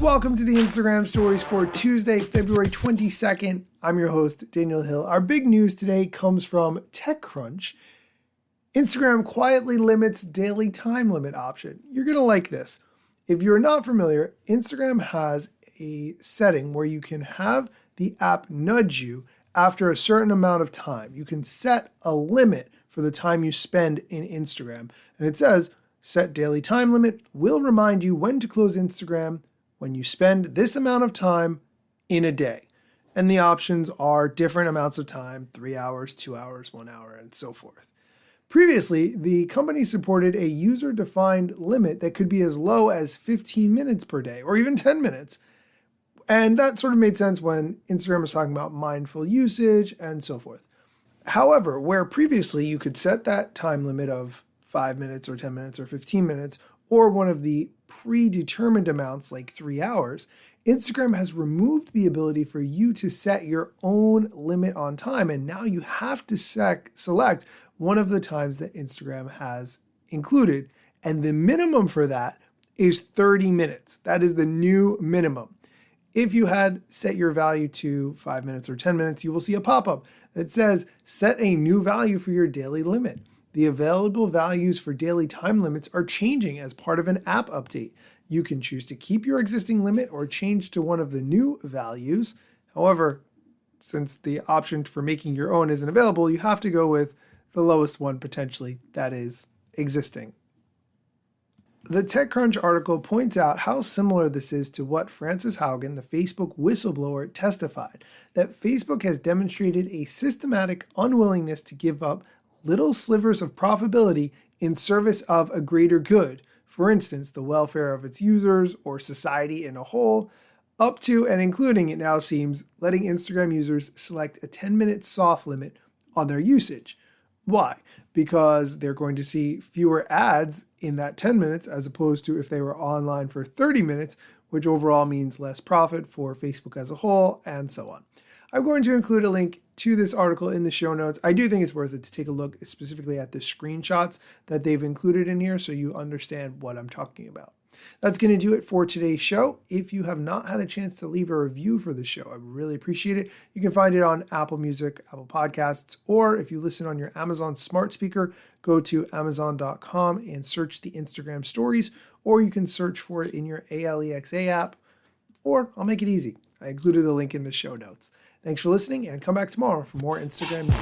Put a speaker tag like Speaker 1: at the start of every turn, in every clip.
Speaker 1: Welcome to the Instagram stories for Tuesday, February 22nd. I'm your host, Daniel Hill. Our big news today comes from TechCrunch. Instagram quietly limits daily time limit option. You're going to like this. If you're not familiar, Instagram has a setting where you can have the app nudge you after a certain amount of time. You can set a limit for the time you spend in Instagram. And it says, set daily time limit will remind you when to close Instagram when you spend this amount of time in a day. And the options are different amounts of time, 3 hours, 2 hours, 1 hour, and so forth. Previously, the company supported a user-defined limit that could be as low as 15 minutes per day, or even 10 minutes. And that sort of made sense when Instagram was talking about mindful usage and so forth. However, where previously you could set that time limit of 5 minutes or 10 minutes or 15 minutes, or one of the predetermined amounts like 3 hours, Instagram has removed the ability for you to set your own limit on time. And now you have to select one of the times that Instagram has included. And the minimum for that is 30 minutes. That is the new minimum. If you had set your value to 5 minutes or 10 minutes, you will see a pop-up that says, set a new value for your daily limit. The available values for daily time limits are changing as part of an app update. You can choose to keep your existing limit or change to one of the new values. However, since the option for making your own isn't available, you have to go with the lowest one potentially that is existing. The TechCrunch article points out how similar this is to what Frances Haugen, the Facebook whistleblower, testified, that Facebook has demonstrated a systematic unwillingness to give up little slivers of profitability in service of a greater good, for instance, the welfare of its users or society in a whole, up to and including, it now seems, letting Instagram users select a 10-minute soft limit on their usage. Why? Because they're going to see fewer ads in that 10 minutes as opposed to if they were online for 30 minutes, which overall means less profit for Facebook as a whole, and so on. I'm going to include a link to this article in the show notes. I do think it's worth it to take a look specifically at the screenshots that they've included in here so you understand what I'm talking about. That's going to do it for today's show. If you have not had a chance to leave a review for the show, I would really appreciate it. You can find it on Apple Music, Apple Podcasts, or if you listen on your Amazon smart speaker, go to amazon.com and search the Instagram stories, or you can search for it in your Alexa app, or I'll make it easy. I included the link in the show notes. Thanks for listening, and come back tomorrow for more Instagram news.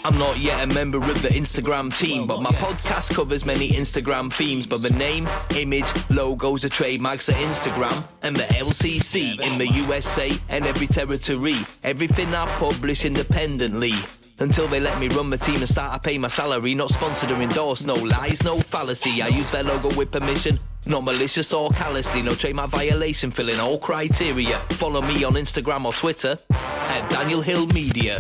Speaker 2: I'm not yet a member of the Instagram team, but my podcast covers many Instagram themes. But the name, image, logos are trademarks of Instagram and the LCC in the USA and every territory. Everything I publish independently. Until they let me run my team and start to pay my salary. Not sponsored or endorsed, no lies, no fallacy. I use their logo with permission, not malicious or callously. No trademark violation, filling all criteria. Follow me on Instagram or Twitter at Daniel Hill Media.